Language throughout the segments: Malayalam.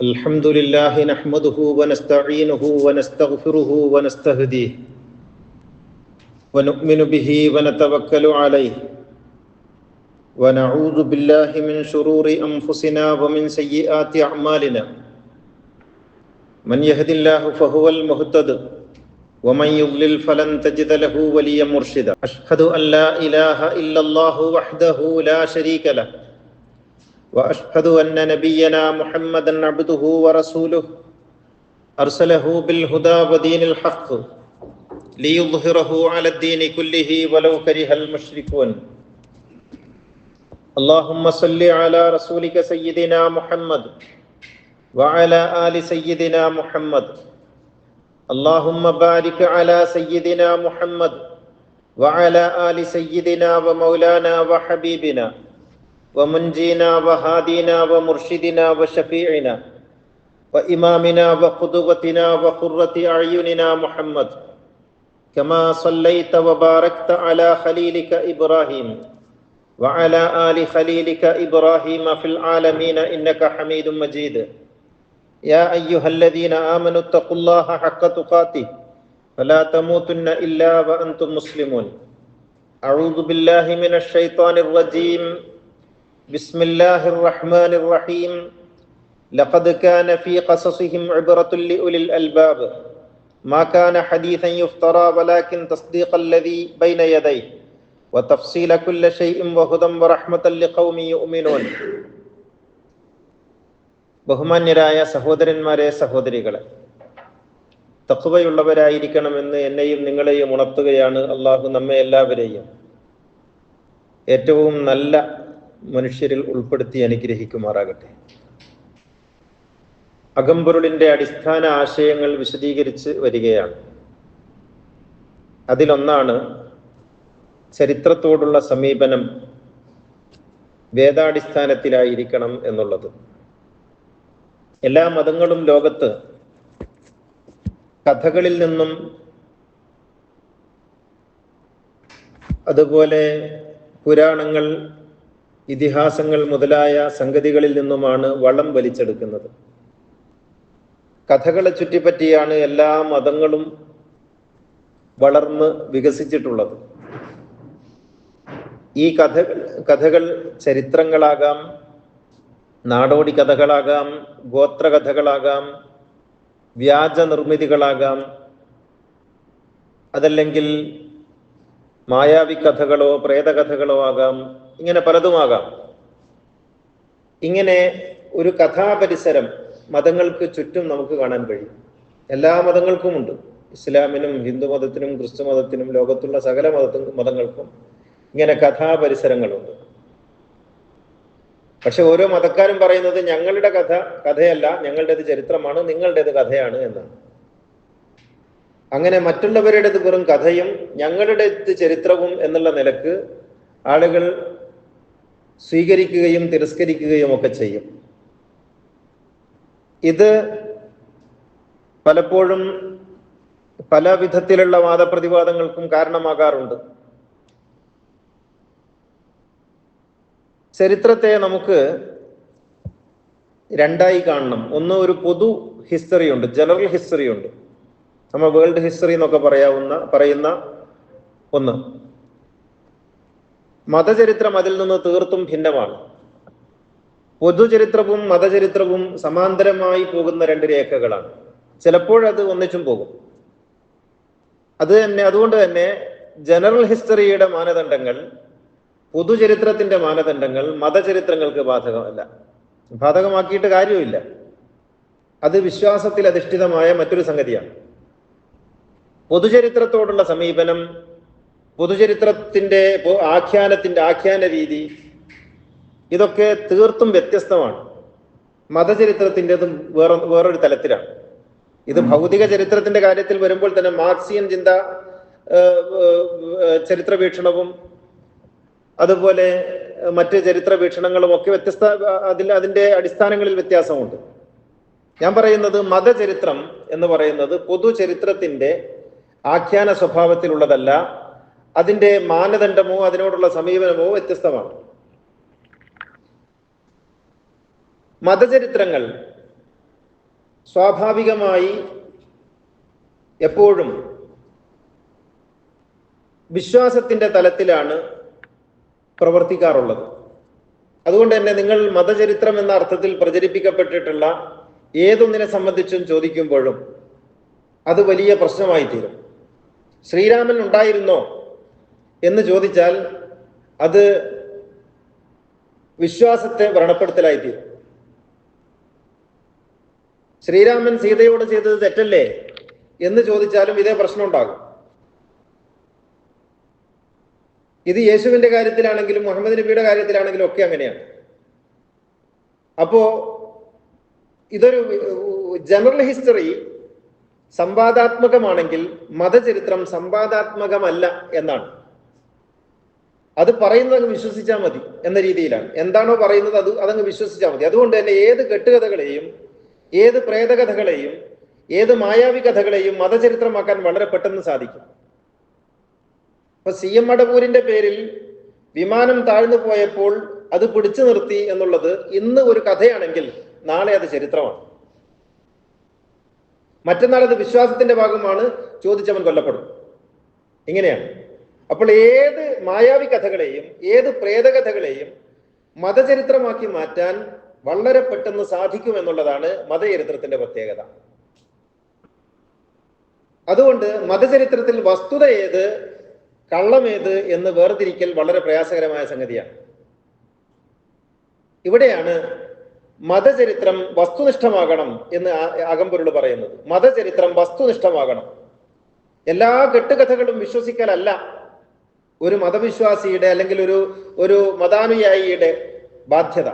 الحمد لله نحمده ونستعينه ونستغفره ونستهديه ونؤمن به ونتوكل عليه ونعوذ بالله من شرور أنفسنا ومن سيئات أعمالنا من يهد الله فهو المهتد ومن يضلل فلن تجد له وليا مرشدا أشهد أن لا إله إلا الله وحده لا شريك له وأشهد أن نبينا محمدا عبده ورسوله أرسله بالهدى ودين الحق ليظهره على الدين كله ولو كره المشركون اللهم صل على رسولك سيدنا محمد وعلى آل سيدنا محمد اللهم بارك على سيدنا محمد وعلى آل سيدنا ومولانا وحبيبنا ومنجينا وهادينا ومرشدنا وشفيعنا وإمامنا وقدوتنا وقرة أعيننا محمد كما صليت وباركت على خليلك إبراهيم وعلى آل خليلك إبراهيم في العالمين إنك حميد مجيد يا أيها الذين آمنوا اتقوا الله حق تقاته فلا تموتن إلا وأنتم مسلمون أعوذ بالله من الشيطان الرجيم بسم الله الرحمن الرحيم لقد كان في قصصهم عبرة لأولي الألباب ما كان حديثا يفترى ولكن تصديق الذي بين يديه وتفصيل كل شيء وهدى ورحمة لقوم يؤمنون ബഹുമാന്യരായ സഹോദരന്മാരെ സഹോദരികളെ, തഖ്വയുള്ളവരായിരിക്കണമെന്ന് എന്നെയും നിങ്ങളെയും ഉണർത്തുകയാണ് അള്ളാഹു നമ്മെ എല്ലാവരെയും ഏറ്റവും നല്ല മനുഷ്യരിൽ ഉൾപ്പെടുത്തി അനുഗ്രഹിക്കുമാറാകട്ടെ. അകമ്പൊരുളിന്റെ അടിസ്ഥാന ആശയങ്ങൾ വിശദീകരിച്ച് വരികയാണ്. അതിലൊന്നാണ് ചരിത്രത്തോടുള്ള സമീപനം വേദാടിസ്ഥാനത്തിലായിരിക്കണം എന്നുള്ളത്. എല്ലാ മതങ്ങളും ലോകത്ത് കഥകളിൽ നിന്നും അതുപോലെ പുരാണങ്ങൾ, ഇതിഹാസങ്ങൾ മുതലായ സംഗതികളിൽ നിന്നുമാണ് വളം വലിച്ചെടുക്കുന്നത്. കഥകളെ ചുറ്റിപ്പറ്റിയാണ് എല്ലാ മതങ്ങളും വളർന്ന് വികസിച്ചിട്ടുള്ളത്. ഈ കഥകൾ ചരിത്രങ്ങളാകാം, നാടോടി കഥകളാകാം, ഗോത്രകഥകളാകാം, വ്യാജ നിർമ്മിതികളാകാം, അതല്ലെങ്കിൽ മായാവി കഥകളോ പ്രേതകഥകളോ ആകാം, ഇങ്ങനെ പലതുമാകാം. ഇങ്ങനെ ഒരു കഥാപരിസരം മതങ്ങൾക്ക് ചുറ്റും നമുക്ക് കാണാൻ കഴിയും. എല്ലാ മതങ്ങൾക്കുമുണ്ട്. ഇസ്ലാമിനും ഹിന്ദു മതത്തിനും ക്രിസ്തു മതത്തിനും ലോകത്തുള്ള സകല മതങ്ങൾക്കും ഇങ്ങനെ കഥാപരിസരങ്ങളുണ്ട്. പക്ഷെ ഓരോ മതക്കാരും പറയുന്നത് ഞങ്ങളുടെ കഥയല്ല, ഞങ്ങളുടേത് ചരിത്രമാണ്, നിങ്ങളുടേത് കഥയാണ് എന്നാണ്. അങ്ങനെ മറ്റുള്ളവരുടേത് വെറും കഥയും ഞങ്ങളുടേത് ചരിത്രവും എന്നുള്ള നിലക്ക് ആളുകൾ സ്വീകരിക്കുകയും തിരസ്കരിക്കുകയും ഒക്കെ ചെയ്യും. ഇത് പലപ്പോഴും പല വിധത്തിലുള്ള വാദപ്രതിവാദങ്ങൾക്കും കാരണമാകാറുണ്ട്. ചരിത്രത്തെ നമുക്ക് രണ്ടായി കാണണം. ഒന്ന്, ഒരു പൊതു ഹിസ്റ്ററി ഉണ്ട്, ജനറൽ ഹിസ്റ്ററി ഉണ്ട്, നമ്മൾ വേൾഡ് ഹിസ്റ്ററി എന്നൊക്കെ പറയുന്ന ഒന്ന്. മതചരിത്രം അതിൽ നിന്ന് തീർത്തും ഭിന്നമാണ്. പൊതുചരിത്രവും മതചരിത്രവും സമാന്തരമായി പോകുന്ന രണ്ട് രേഖകളാണ്. ചിലപ്പോഴത് ഒന്നിച്ചും പോകും. അതുകൊണ്ട് തന്നെ ജനറൽ ഹിസ്റ്ററിയുടെ മാനദണ്ഡങ്ങൾ, പൊതുചരിത്രത്തിന്റെ മാനദണ്ഡങ്ങൾ മതചരിത്രങ്ങൾക്ക് ബാധകമല്ല. ബാധകമാക്കിയിട്ട് കാര്യമില്ല. അത് വിശ്വാസത്തിൽ അധിഷ്ഠിതമായ മറ്റൊരു സംഗതിയാണ്. പൊതുചരിത്രത്തോടുള്ള സമീപനം, പൊതുചരിത്രത്തിന്റെ ആഖ്യാന രീതി, ഇതൊക്കെ തീർത്തും വ്യത്യസ്തമാണ്. മതചരിത്രത്തിൻ്റെതും വേറൊരു തലത്തിലാണ്. ഇത് ഭൗതിക ചരിത്രത്തിന്റെ കാര്യത്തിൽ വരുമ്പോൾ തന്നെ മാർക്സിയൻ ചരിത്ര വീക്ഷണവും അതുപോലെ മറ്റ് ചരിത്ര വീക്ഷണങ്ങളും ഒക്കെ അതിന്റെ അടിസ്ഥാനങ്ങളിൽ വ്യത്യാസമുണ്ട്. ഞാൻ പറയുന്നത് മതചരിത്രം എന്ന് പറയുന്നത് പൊതുചരിത്രത്തിന്റെ ആഖ്യാന സ്വഭാവത്തിലുള്ളതല്ല. അതിന്റെ മാനദണ്ഡമോ അതിനോടുള്ള സമീപനമോ വ്യത്യസ്തമാണ്. മതചരിത്രങ്ങൾ സ്വാഭാവികമായി എപ്പോഴും വിശ്വാസത്തിൻ്റെ തലത്തിലാണ് പ്രവർത്തിക്കാറുള്ളത്. അതുകൊണ്ട് തന്നെ നിങ്ങൾ മതചരിത്രം എന്ന അർത്ഥത്തിൽ പ്രചരിപ്പിക്കപ്പെട്ടിട്ടുള്ള ഏതൊന്നിനെ സംബന്ധിച്ചും ചോദിക്കുമ്പോഴും അത് വലിയ പ്രശ്നമായി തീരും. ശ്രീരാമൻ ഉണ്ടായിരുന്നോ എന്ന് ചോദിച്ചാൽ അത് വിശ്വാസത്തെ വ്രണപ്പെടുത്തലായിത്തീരും. ശ്രീരാമൻ സീതയോട് ചെയ്തത് തെറ്റല്ലേ എന്ന് ചോദിച്ചാലും ഇതേ പ്രശ്നം ഉണ്ടാകും. ഇത് യേശുവിന്റെ കാര്യത്തിലാണെങ്കിലും മുഹമ്മദ് നബിയുടെ കാര്യത്തിലാണെങ്കിലും ഒക്കെ അങ്ങനെയാണ്. അപ്പോ ഇതൊരു ജനറൽ ഹിസ്റ്ററി സംവാദാത്മകമാണെങ്കിൽ മതചരിത്രം സംവാദാത്മകമല്ല എന്നാണ്. അത് പറയുന്നത് അങ്ങ് വിശ്വസിച്ചാൽ മതി എന്ന രീതിയിലാണ്. എന്താണോ പറയുന്നത് അതങ്ങ് വിശ്വസിച്ചാൽ മതി. അതുകൊണ്ട് തന്നെ ഏത് കെട്ടുകഥകളെയും ഏത് പ്രേതകഥകളെയും ഏത് മായാവി കഥകളെയും മതചരിത്രമാക്കാൻ വളരെ പെട്ടെന്ന് സാധിക്കും. ഇപ്പൊ CM മടവൂരിന്റെ പേരിൽ വിമാനം താഴ്ന്നു പോയപ്പോൾ അത് പിടിച്ചു നിർത്തി എന്നുള്ളത് ഇന്ന് ഒരു കഥയാണെങ്കിൽ നാളെ അത് ചരിത്രമാണ്. മറ്റന്നാൾ അത് വിശ്വാസത്തിന്റെ ഭാഗമാണ്, ചോദിച്ചവൻ കൊല്ലപ്പെടും. ഇങ്ങനെയാണ്. അപ്പോൾ ഏത് മായാവി കഥകളെയും ഏത് പ്രേതകഥകളെയും മതചരിത്രമാക്കി മാറ്റാൻ വളരെ പെട്ടെന്ന് സാധിക്കുമെന്നുള്ളതാണ് മതചരിത്രത്തിന്റെ പ്രത്യേകത. അതുകൊണ്ട് മതചരിത്രത്തിൽ വസ്തുത ഏത് കള്ളമേത് എന്ന് വേർതിരിക്കൽ വളരെ പ്രയാസകരമായ സംഗതിയാണ്. ഇവിടെയാണ് മതചരിത്രം വസ്തുനിഷ്ഠമാകണം എന്ന് അകമ്പൊരുൾ പറയുന്നത്. മതചരിത്രം വസ്തുനിഷ്ഠമാകണം. എല്ലാ കെട്ടുകഥകളും വിശ്വസിക്കലല്ല ഒരു മതവിശ്വാസിയുടെ അല്ലെങ്കിൽ ഒരു മതാനുയായിയുടെ ബാധ്യത.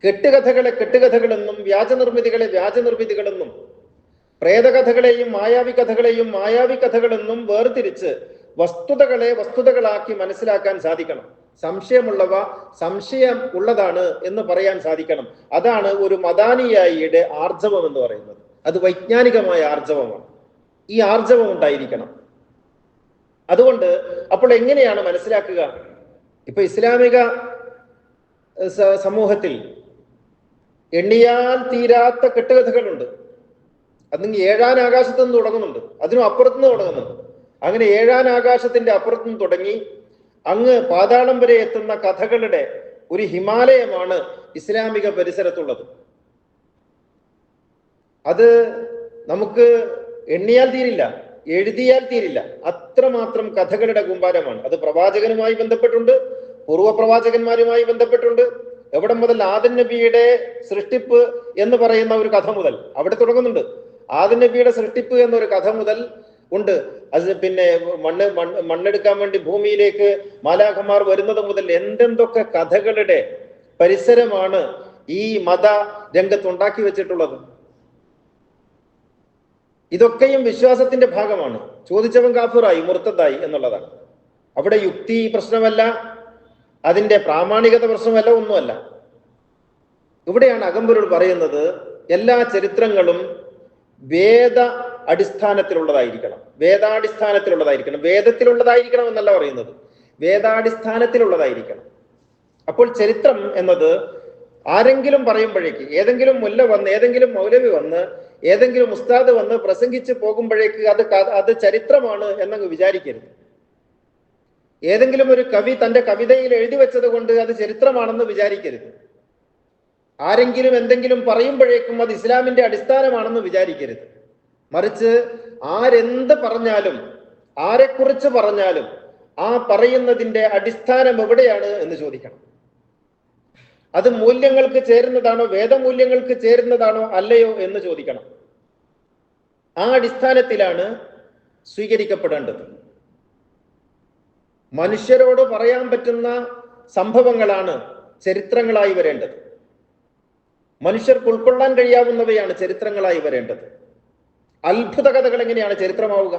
കെട്ടുകഥകളെ കെട്ടുകഥകളെന്നും വ്യാജനിർമ്മിതികളെ വ്യാജനിർമ്മിതികളെന്നും പ്രേതകഥകളെയും മായാവി കഥകളെയും മായാവി കഥകളെന്നും വേർതിരിച്ച് വസ്തുതകളെ വസ്തുതകളാക്കി മനസ്സിലാക്കാൻ സാധിക്കണം. സംശയമുള്ളവ സംശയം ഉള്ളതാണ് എന്ന് പറയാൻ സാധിക്കണം. അതാണ് ഒരു മതാനുയായിയുടെ ആർജവം എന്ന് പറയുന്നത്. അത് വൈജ്ഞാനികമായ ആർജവമാണ്. ഈ ആർജവം ഉണ്ടായിരിക്കണം. അതുകൊണ്ട് അപ്പോൾ എങ്ങനെയാണ് മനസ്സിലാക്കുക? ഇപ്പൊ ഇസ്ലാമിക സമൂഹത്തിൽ എണ്ണിയാൽ തീരാത്ത കെട്ടുകഥകളുണ്ട്. അതിന് 7ാം ആകാശത്തു നിന്ന് തുടങ്ങുന്നുണ്ട്, അതിനും അപ്പുറത്തുനിന്ന് തുടങ്ങുന്നുണ്ട്. അങ്ങനെ 7ാം ആകാശത്തിന്റെ അപ്പുറത്തുനിന്ന് തുടങ്ങി അങ്ങ് പാതാളം വരെ എത്തുന്ന കഥകളുടെ ഒരു ഹിമാലയമാണ് ഇസ്ലാമിക പരിസരത്തുള്ളത്. അത് നമുക്ക് എണ്ണിയാൽ തീരില്ല, എഴുതിയാൽ തീരില്ല. അത്രമാത്രം കഥകളുടെ കൂമ്പാരമാണ്. അത് പ്രവാചകനുമായി ബന്ധപ്പെട്ടുണ്ട്, പൂർവ്വ പ്രവാചകന്മാരുമായി ബന്ധപ്പെട്ടുണ്ട്. എവിടെ മുതൽ ആദം നബിയുടെ സൃഷ്ടിപ്പ് എന്ന് പറയുന്ന ഒരു കഥ മുതൽ അവിടെ തുടങ്ങുന്നുണ്ട്. ആദം നബിയുടെ സൃഷ്ടിപ്പ് എന്നൊരു കഥ മുതൽ ഉണ്ട്. അത് പിന്നെ മണ്ണെടുക്കാൻ വേണ്ടി ഭൂമിയിലേക്ക് മാലാഖമാർ വരുന്നത് മുതൽ എന്തെന്തൊക്കെ കഥകളുടെ പരിസരമാണ് ഈ മത രംഗത്തുണ്ടാക്കി വെച്ചിട്ടുള്ളത്. ഇതൊക്കെയും വിശ്വാസത്തിന്റെ ഭാഗമാണ്. ചോദിച്ചവൻ കാഫിറായി മുർത്തദായി എന്നുള്ളതാണ്. അവിടെ യുക്തി പ്രശ്നമല്ല, അതിന്റെ പ്രാമാണികത പ്രശ്നമല്ല, ഒന്നുമല്ല. ഇവിടെയാണ് അകമ്പൊരുൾ പറയുന്നത് എല്ലാ ചരിത്രങ്ങളും വേദ അടിസ്ഥാനത്തിലുള്ളതായിരിക്കണം, വേദാടിസ്ഥാനത്തിലുള്ളതായിരിക്കണം. വേദത്തിലുള്ളതായിരിക്കണം എന്നല്ല പറയുന്നത്, വേദാടിസ്ഥാനത്തിലുള്ളതായിരിക്കണം. അപ്പോൾ ചരിത്രം എന്നത് ആരെങ്കിലും പറയുമ്പോഴേക്ക്, ഏതെങ്കിലും മുല്ല വന്ന് ഏതെങ്കിലും മൗലവി വന്ന് ഏതെങ്കിലും ഉസ്താദ് വന്ന് പ്രസംഗിച്ച് പോകുമ്പോഴേക്ക് അത് ചരിത്രമാണ് എന്നങ്ങ് വിചാരിക്കരുത്. ഏതെങ്കിലും ഒരു കവി തന്റെ കവിതയിൽ എഴുതി വെച്ചത് കൊണ്ട് അത് ചരിത്രമാണെന്ന് വിചാരിക്കരുത്. ആരെങ്കിലും എന്തെങ്കിലും പറയുമ്പോഴേക്കും അത് ഇസ്ലാമിന്റെ അടിസ്ഥാനമാണെന്ന് വിചാരിക്കരുത്. മറിച്ച് ആരെന്ത് പറഞ്ഞാലും ആരെക്കുറിച്ച് പറഞ്ഞാലും ആ പറയുന്നതിന്റെ അടിസ്ഥാനം എവിടെയാണ് എന്ന് ചോദിക്കണം. അത് മൂല്യങ്ങൾക്ക് ചേരുന്നതാണോ, വേദമൂല്യങ്ങൾക്ക് ചേരുന്നതാണോ അല്ലയോ എന്ന് ചോദിക്കണം. ആ അടിസ്ഥാനത്തിലാണ് സ്വീകരിക്കപ്പെടേണ്ടത്. മനുഷ്യരോട് പറയാൻ പറ്റുന്ന സംഭവങ്ങളാണ് ചരിത്രങ്ങളായി വരേണ്ടത്. മനുഷ്യർക്ക് ഉൾക്കൊള്ളാൻ കഴിയാവുന്നവയാണ് ചരിത്രങ്ങളായി വരേണ്ടത്. അത്ഭുത കഥകൾ എങ്ങനെയാണ് ചരിത്രമാവുക?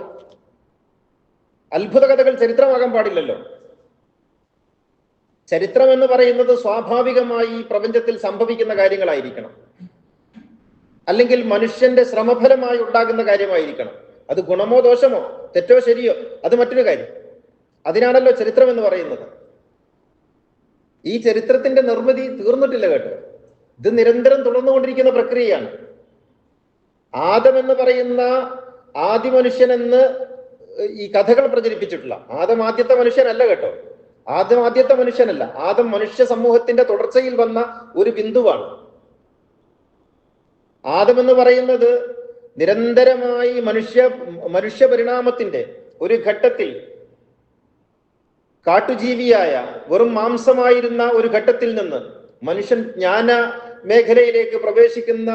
അത്ഭുത കഥകൾ ചരിത്രമാകാൻ പാടില്ലല്ലോ. ചരിത്രം എന്ന് പറയുന്നത് സ്വാഭാവികമായി ഈ പ്രപഞ്ചത്തിൽ സംഭവിക്കുന്ന കാര്യങ്ങളായിരിക്കണം, അല്ലെങ്കിൽ മനുഷ്യന്റെ ശ്രമഫലമായി ഉണ്ടാകുന്ന കാര്യമായിരിക്കണം. അത് ഗുണമോ ദോഷമോ തെറ്റോ ശരിയോ അത് മറ്റൊരു കാര്യം. അതിനാണല്ലോ ചരിത്രം എന്ന് പറയുന്നത്. ഈ ചരിത്രത്തിന്റെ നിർമ്മിതി തീർന്നിട്ടില്ല കേട്ടോ. ഇത് നിരന്തരം തുടർന്നുകൊണ്ടിരിക്കുന്ന പ്രക്രിയയാണ്. ആദം എന്ന് പറയുന്ന ആദ്യ മനുഷ്യനെന്ന് ഈ കഥകൾ പ്രചരിപ്പിച്ചിട്ടുള്ള ആദം ആദ്യത്തെ മനുഷ്യനല്ല കേട്ടോ. ആദം ആദ്യത്തെ മനുഷ്യനല്ല. ആദം മനുഷ്യ സമൂഹത്തിന്റെ തുടർച്ചയിൽ വന്ന ഒരു ബിന്ദുവാണ്. ആദം എന്ന് പറയുന്നത് നിരന്തരമായി മനുഷ്യ പരിണാമത്തിന്റെ ഒരു ഘട്ടത്തിൽ കാട്ടുജീവിയായ വെറും മാംസമായിരുന്ന ഒരു ഘട്ടത്തിൽ നിന്ന് മനുഷ്യൻ ജ്ഞാന മേഖലയിലേക്ക് പ്രവേശിക്കുന്ന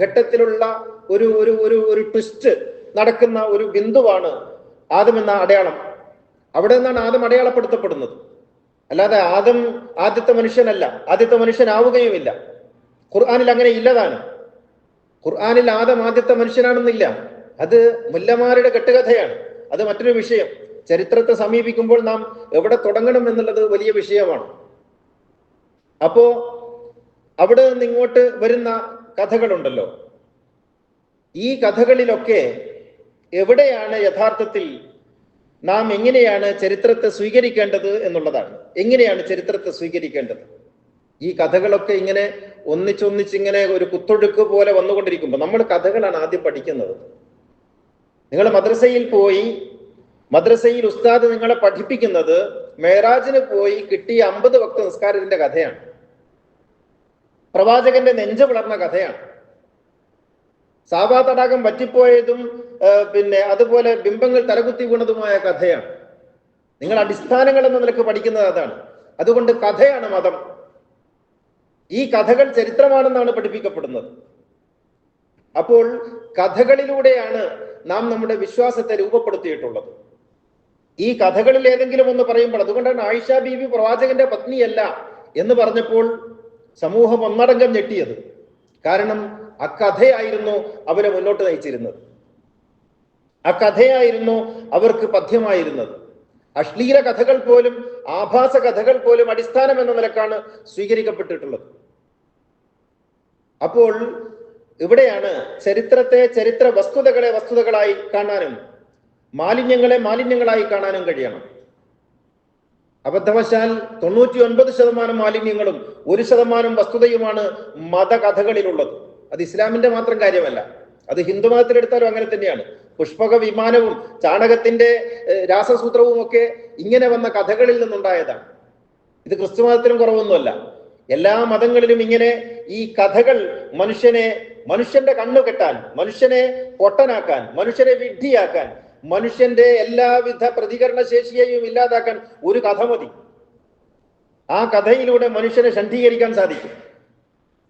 ഘട്ടത്തിലുള്ള ഒരു ഒരു ഒരു ഒരു ട്വിസ്റ്റ് നടക്കുന്ന ഒരു ബിന്ദുവാണ് ആദം എന്ന അടയാളം. അവിടെ നിന്നാണ് ആദം അടയാളപ്പെടുത്തപ്പെടുന്നത്. അല്ലാതെ ആദം ആദ്യത്തെ മനുഷ്യനല്ല, ആദ്യത്തെ മനുഷ്യനാവുകയുമില്ല. ഖുർആനിൽ അങ്ങനെ ഇല്ലതാനും. ഖുർആനിൽ ആദം ആദ്യത്തെ മനുഷ്യനാണെന്നില്ല. അത് മുല്ലമാരുടെ കെട്ടുകഥയാണ്. അത് മറ്റൊരു വിഷയം. ചരിത്രത്തെ സമീപിക്കുമ്പോൾ നാം എവിടെ തുടങ്ങണം എന്നുള്ളത് വലിയ വിഷയമാണ്. അപ്പോ അവിടെ നിന്ന് ഇങ്ങോട്ട് വരുന്ന കഥകളുണ്ടല്ലോ, ഈ കഥകളിലൊക്കെ എവിടെയാണ് യഥാർത്ഥത്തിൽ നാം എങ്ങനെയാണ് ചരിത്രത്തെ സ്വീകരിക്കേണ്ടത് എന്നുള്ളതാണ്. എങ്ങനെയാണ് ചരിത്രത്തെ സ്വീകരിക്കേണ്ടത്? ഈ കഥകളൊക്കെ ഇങ്ങനെ ഒന്നിച്ചൊന്നിച്ചിങ്ങനെ ഒരു കുത്തൊഴുക്ക് പോലെ വന്നുകൊണ്ടിരിക്കുമ്പോൾ നമ്മൾ കഥകളാണ് ആദ്യം പഠിക്കുന്നത്. നിങ്ങൾ മദ്രസയിൽ പോയി, മദ്രസയിൽ ഉസ്താദ് നിങ്ങളെ പഠിപ്പിക്കുന്നത് മേറാജിന് പോയി കിട്ടിയ 50 വക്ത് നിസ്കാരത്തിന്റെ കഥയാണ്. പ്രവാചകന്റെ നെഞ്ച് പിളർന്ന കഥയാണ്. സാബാ തടാകം വറ്റിപ്പോയതും അതുപോലെ ബിംബങ്ങൾ തലകുത്തി വീണതുമായ കഥയാണ്. നിങ്ങൾ അടിസ്ഥാനങ്ങൾ എന്ന നിലക്ക് പഠിക്കുന്നത് അതാണ്. അതുകൊണ്ട് കഥയാണ് മതം. ഈ കഥകൾ ചരിത്രമാണെന്നാണ് പഠിപ്പിക്കപ്പെടുന്നത്. അപ്പോൾ കഥകളിലൂടെയാണ് നാം നമ്മുടെ വിശ്വാസത്തെ രൂപപ്പെടുത്തിയിട്ടുള്ളത്. ഈ കഥകളിൽ ഏതെങ്കിലും ഒന്ന് പറയുമ്പോൾ, അതുകൊണ്ടാണ് ആയിഷ ബീവി പ്രവാചകന്റെ പത്നിയല്ല എന്ന് പറഞ്ഞപ്പോൾ സമൂഹം ഒന്നടങ്കം ഞെട്ടിയത്. കാരണം അക്കഥയായിരുന്നു അവരെ മുന്നോട്ട് നയിച്ചിരുന്നത്. അക്കഥയായിരുന്നു അവർക്ക് പഥ്യമായിരുന്നത്. അശ്ലീല കഥകൾ പോലും, ആഭാസ കഥകൾ പോലും അടിസ്ഥാനം എന്ന നിലക്കാണ് സ്വീകരിക്കപ്പെട്ടിട്ടുള്ളത്. അപ്പോൾ ഇവിടെയാണ് ചരിത്രത്തെ, ചരിത്ര വസ്തുതകളെ വസ്തുതകളായി കാണാനും മാലിന്യങ്ങളെ മാലിന്യങ്ങളായി കാണാനും കഴിയണം. അബദ്ധവശാൽ 99% മാലിന്യങ്ങളും 1% വസ്തുതയുമാണ് മതകഥകളിലുള്ളത്. അത് ഇസ്ലാമിന്റെ മാത്രം കാര്യമല്ല, അത് ഹിന്ദു മതത്തിലെടുത്താലും അങ്ങനെ തന്നെയാണ്. പുഷ്പക വിമാനവും ചാണകത്തിന്റെ രാസസൂത്രവും ഒക്കെ ഇങ്ങനെ വന്ന കഥകളിൽ നിന്നുണ്ടായതാണ്. ഇത് ക്രിസ്തു മതത്തിലും കുറവൊന്നുമല്ല. എല്ലാ മതങ്ങളിലും ഇങ്ങനെ ഈ കഥകൾ മനുഷ്യന്റെ കണ്ണു കെട്ടാൻ, മനുഷ്യനെ പൊട്ടനാക്കാൻ, മനുഷ്യനെ വിഡ്ഢിയാക്കാൻ, മനുഷ്യന്റെ എല്ലാവിധ പ്രതികരണ ശേഷിയെയും ഇല്ലാതാക്കാൻ ഒരു കഥ മതി. ആ കഥയിലൂടെ മനുഷ്യനെ ഷണ്ഡീകരിക്കാൻ സാധിക്കും.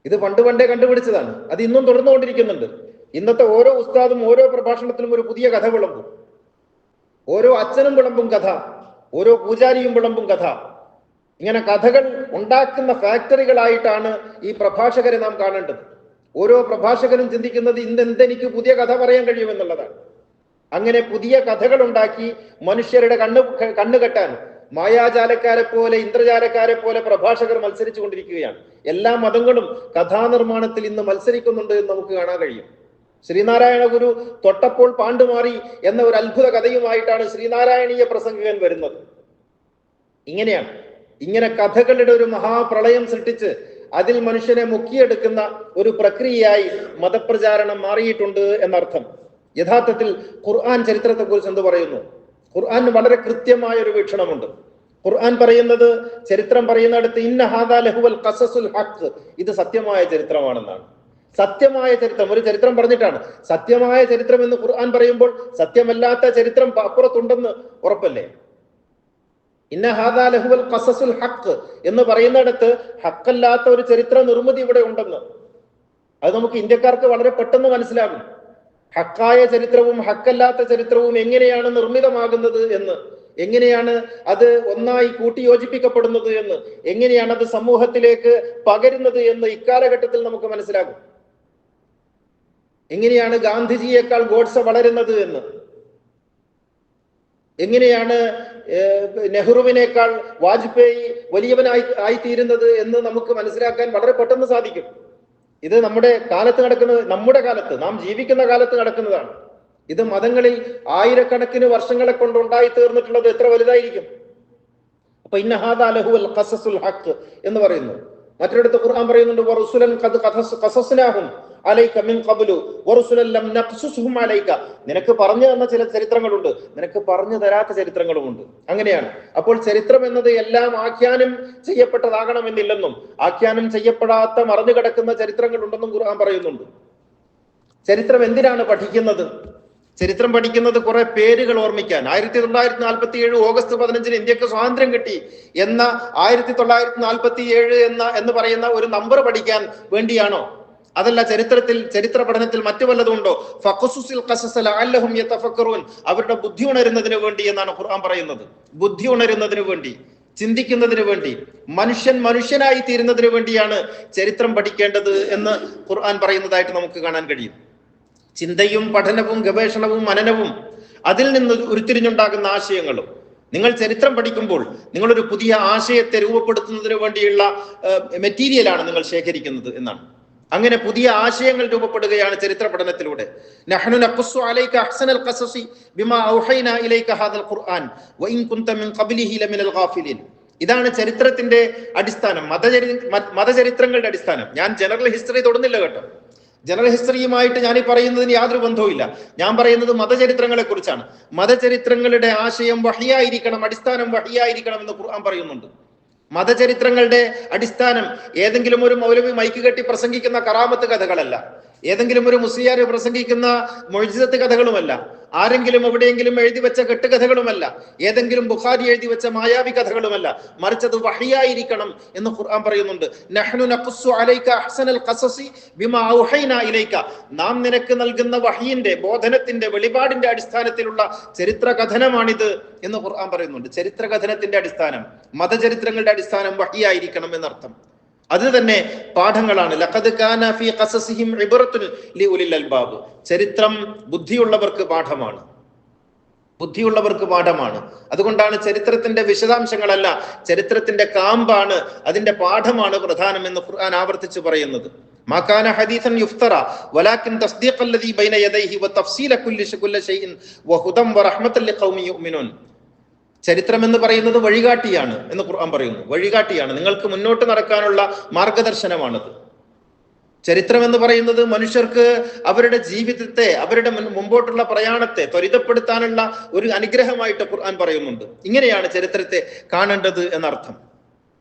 ഇത് പണ്ടേ കണ്ടുപിടിച്ചതാണ്. അത് ഇന്നും തുടർന്നുകൊണ്ടിരിക്കുന്നുണ്ട്. ഇന്നത്തെ ഓരോ ഉസ്താദും ഓരോ പ്രഭാഷണത്തിലും ഒരു പുതിയ കഥ വിളമ്പും. ഓരോ അച്ഛനും വിളമ്പും കഥ, ഓരോ പൂജാരിയും വിളമ്പും കഥ. ഇങ്ങനെ കഥകൾ ഉണ്ടാക്കുന്ന ഫാക്ടറികളായിട്ടാണ് ഈ പ്രഭാഷകരെ നാം കാണേണ്ടത്. ഓരോ പ്രഭാഷകനും ചിന്തിക്കുന്നത് ഇന്ന് എന്തെനിക്ക് പുതിയ കഥ പറയാൻ കഴിയുമെന്നുള്ളതാണ്. അങ്ങനെ പുതിയ കഥകൾ ഉണ്ടാക്കി മനുഷ്യരുടെ കണ്ണുകെട്ടാൻ മായാജാലക്കാരെ പോലെ, ഇന്ദ്രജാലക്കാരെ പോലെ പ്രഭാഷകർ മത്സരിച്ചു കൊണ്ടിരിക്കുകയാണ്. എല്ലാ മതങ്ങളും കഥാനിർമ്മാണത്തിൽ ഇന്ന് മത്സരിക്കുന്നുണ്ട് എന്ന് നമുക്ക് കാണാൻ കഴിയും. ശ്രീനാരായണ ഗുരു തൊട്ടപ്പോൾ പാണ്ടുമാറി എന്ന ഒരു അത്ഭുത കഥയുമായിട്ടാണ് ശ്രീനാരായണീയ പ്രസംഗകൻ വരുന്നത്. ഇങ്ങനെയാണ്. ഇങ്ങനെ കഥകളുടെ ഒരു മഹാപ്രളയം സൃഷ്ടിച്ച് അതിൽ മനുഷ്യനെ മുക്കിയെടുക്കുന്ന ഒരു പ്രക്രിയയായി മതപ്രചാരണം മാറിയിട്ടുണ്ട് എന്നർത്ഥം. യഥാർത്ഥത്തിൽ ഖുർആൻ ചരിത്രത്തെ കുറിച്ച് എന്ത് പറയുന്നു? ഖുർആന് വളരെ കൃത്യമായ ഒരു വീക്ഷണമുണ്ട്. ഖുർആൻ പറയുന്നത്, ചരിത്രം പറയുന്നിടത്ത് ഇന്ന ഹാദാ ലഹുവൽ ഖസസുൽ ഹഖ്, ഇത് സത്യമായ ചരിത്രമാണെന്നാണ്. സത്യമായ ചരിത്രം, ഒരു ചരിത്രം പറഞ്ഞിട്ടാണ്. സത്യമായ ചരിത്രം എന്ന് ഖുർആൻ പറയുമ്പോൾ സത്യമല്ലാത്ത ചരിത്രം അപ്പുറത്തുണ്ടെന്ന് ഉറപ്പല്ലേ? ഇന്ന ഹാദാ ലഹുവൽ ഖസസുൽ ഹഖ് എന്ന് പറയുന്നിടത്ത് ഹക്കല്ലാത്ത ഒരു ചരിത്ര നിർമ്മിതി ഇവിടെ ഉണ്ടെന്ന് അത് നമുക്ക് ഇന്ത്യക്കാർക്ക് വളരെ പെട്ടെന്ന് മനസ്സിലാകും. ഹക്കായ ചരിത്രവും ഹക്കല്ലാത്ത ചരിത്രവും എങ്ങനെയാണ് നിർമ്മിതമാകുന്നത് എന്ന്, എങ്ങനെയാണ് അത് ഒന്നായി കൂട്ടിയോജിപ്പിക്കപ്പെടുന്നത് എന്ന്, എങ്ങനെയാണ് അത് സമൂഹത്തിലേക്ക് പകരുന്നത് എന്ന് ഇക്കാലഘട്ടത്തിൽ നമുക്ക് മനസ്സിലാകും. എങ്ങനെയാണ് ഗാന്ധിജിയേക്കാൾ ഗോഡ്സെ വളരുന്നത് എന്ന്, എങ്ങനെയാണ് നെഹ്റുവിനേക്കാൾ വാജ്പേയി വലിയവനായിത്തീരുന്നത് എന്ന് നമുക്ക് മനസ്സിലാക്കാൻ വളരെ പെട്ടെന്ന് സാധിക്കും. ഇത് നമ്മുടെ കാലത്ത് നാം ജീവിക്കുന്ന കാലത്ത് നടക്കുന്നതാണ്. ഇത് മതങ്ങളിൽ ആയിരക്കണക്കിന് വർഷങ്ങളെ കൊണ്ട് ഉണ്ടായി തീർന്നിട്ടുള്ളത് എത്ര വലുതായിരിക്കും. അപ്പൊ ഇന്ന ഹാദാ ലഹുവൽ ഖസസുൽ ഹഖ് എന്ന് പറയുന്നു. മറ്റൊരിടത്ത് ഖുർആൻ പറയുന്നുണ്ട്, വറുസുലൻ ഖദ് ഖസസ്നാഹും അലൈക മിൻ ഖബ്ലു വറുസുലൻ ലം നഖ്സുസുഹും അലൈക. നിനക്ക് പറഞ്ഞു തന്ന ചില ചരിത്രങ്ങളുണ്ട്, നിനക്ക് പറഞ്ഞു തരാത്ത ചരിത്രങ്ങളുമുണ്ട്. അങ്ങനെയാണ്. അപ്പോൾ ചരിത്രം എന്നത് എല്ലാം ആഖ്യാനം ചെയ്യപ്പെട്ടതാകണമെന്നില്ലെന്നും ആഖ്യാനം ചെയ്യപ്പെടാത്ത മറഞ്ഞു കിടക്കുന്ന ചരിത്രങ്ങൾ ഉണ്ടെന്നും ഖുർആൻ പറയുന്നുണ്ട്. ചരിത്രം എന്തിനാണ് പഠിക്കുന്നത്? ചരിത്രം പഠിക്കുന്നത് കുറെ പേരുകൾ ഓർമ്മിക്കാൻ. 1947 ഓഗസ്റ്റ് 15 ഇന്ത്യക്ക് സ്വാതന്ത്ര്യം കിട്ടി എന്ന 1947 എന്ന് പറയുന്ന ഒരു നമ്പർ പഠിക്കാൻ വേണ്ടിയാണോ? അതല്ല, ചരിത്ര പഠനത്തിൽ മറ്റു വല്ലതുണ്ടോ? ഫഖസുസിൽ ഖസസ ലഅല്ലഹും യതഫക്കറൂൻ, അവരുടെ ബുദ്ധി ഉണരുന്നതിന് വേണ്ടി എന്നാണ് ഖുർആൻ പറയുന്നത്. ബുദ്ധി ഉണരുന്നതിന് വേണ്ടി, ചിന്തിക്കുന്നതിന് വേണ്ടി, മനുഷ്യനായി തീരുന്നതിന് വേണ്ടിയാണ് ചരിത്രം പഠിക്കേണ്ടത് എന്ന് ഖുർആൻ പറയുന്നതായിട്ട് നമുക്ക് കാണാൻ കഴിയും. ചിന്തയും പഠനവും ഗവേഷണവും മനനവും അതിൽ നിന്ന് ഉരുത്തിരിഞ്ഞുണ്ടാകുന്ന ആശയങ്ങളും. നിങ്ങൾ ചരിത്രം പഠിക്കുമ്പോൾ നിങ്ങളൊരു പുതിയ ആശയത്തെ രൂപപ്പെടുത്തുന്നതിന് വേണ്ടിയുള്ള മെറ്റീരിയലാണ് നിങ്ങൾ ശേഖരിക്കുന്നത് എന്നാണ്. അങ്ങനെ പുതിയ ആശയങ്ങൾ രൂപപ്പെടുകയാണ് ചരിത്ര പഠനത്തിലൂടെ. നഹ്നു നഖുസ്സു അലൈക അഹ്സനൽ ഖസസി ബിമാ ഔഹൈനാ ഇലൈക ഹാദൽ ഖുർആൻ വഇൻ കുൻത മിൻ ഖബ്ലിഹി ലമിനൽ ഗാഫിലിൻ. ഇതാണ് ചരിത്രത്തിന്റെ അടിസ്ഥാനം, മതചരിത്രങ്ങളുടെ അടിസ്ഥാനം. ഞാൻ ജനറൽ ഹിസ്റ്ററി തൊടുന്നില്ല കേട്ടോ. ജനറൽ ഹിസ്റ്ററിയുമായിട്ട് ഞാൻ ഈ പറയുന്നതിന് യാതൊരു ബന്ധവും ഇല്ല. ഞാൻ പറയുന്നത് മതചരിത്രങ്ങളെ കുറിച്ചാണ്. മതചരിത്രങ്ങളുടെ ആശയം വഹിയായിരിക്കണം, അടിസ്ഥാനം വഹിയായിരിക്കണം എന്ന് ഖുർആൻ പറയുന്നുണ്ട്. മതചരിത്രങ്ങളുടെ അടിസ്ഥാനം ഏതെങ്കിലും ഒരു മൗലവി മൈക്ക് കെട്ടി പ്രസംഗിക്കുന്ന കറാമത്ത് കഥകളല്ല, ഏതെങ്കിലും ഒരു മുസ്ലിയാർ പ്രസംഗിക്കുന്ന മുഅ്ജിസത്ത് കഥകളുമല്ല, ആരെങ്കിലും എവിടെയെങ്കിലും എഴുതി വെച്ച കെട്ടുകഥകളുമല്ല, ഏതെങ്കിലും ബുഖാരി എഴുതി വെച്ച മായാവി കഥകളുമല്ല, മറിച്ച് അത് വഹിയായിരിക്കണം എന്ന് ഖുർആൻ പറയുന്നുണ്ട്. നഹ്നു നഖുസ്സു അലൈക അഹ്സനൽ ഖസസി ബിമാ ഔഹൈനാ ഇലൈക, നാം നിനക്ക് നൽകുന്ന വഹിയിന്റെ, ബോധനത്തിന്റെ, വെളിപാടിന്റെ അടിസ്ഥാനത്തിലുള്ള ചരിത്ര കഥനമാണിത് എന്ന് ഖുർആൻ പറയുന്നുണ്ട്. ചരിത്ര കഥനത്തിന്റെ അടിസ്ഥാനം, മതചരിത്രങ്ങളുടെ അടിസ്ഥാനം വഹിയായിരിക്കണം എന്നർത്ഥം. അത് തന്നെ പാഠങ്ങളാണ്. ലഖദ് കാന ഫീ ഖസസിഹിം ഇബ്റത്തുൻ ലിഉലിൽ അൽബാബ്. ചരിത്രം ബുദ്ധിയുള്ളവർക്ക് പാഠമാണ്, ബുദ്ധിയുള്ളവർക്ക് പാഠമാണ്. അതുകൊണ്ടാണ് ചരിത്രത്തിന്റെ വിശദാംശങ്ങളല്ല, ചരിത്രത്തിന്റെ കാമ്പാണ്, അതിന്റെ പാഠമാണ് പ്രധാനം എന്ന് ഖുർആൻ ആവർത്തിച്ച് പറയുന്നത്. മാ കാന ഹദീസൻ യുഫ്തറ വലാകിൻ തസ്ദീഖൽ ലദീ ബൈന യദൈഹി വതഫ്സീല കുല്ലി ഷൈഇൻ വഹുദൻ വറഹ്മത്തൻ ലിഖൗമി യുഅ്മിനൂൻ. ചരിത്രം എന്ന് പറയുന്നത് വഴികാട്ടിയാണ് എന്ന് ഖുർആൻ പറയുന്നു. വഴികാട്ടിയാണ്, നിങ്ങൾക്ക് മുന്നോട്ട് നടക്കാനുള്ള മാർഗദർശനമാണത്. ചരിത്രം എന്ന് പറയുന്നത് മനുഷ്യർക്ക് അവരുടെ ജീവിതത്തെ, അവരുടെ മുമ്പോട്ടുള്ള പ്രയാണത്തെ ത്വരിതപ്പെടുത്താനുള്ള ഒരു അനുഗ്രഹമായിട്ട് ഖുർആൻ പറയുന്നുണ്ട്. ഇങ്ങനെയാണ് ചരിത്രത്തെ കാണേണ്ടത് എന്നർത്ഥം.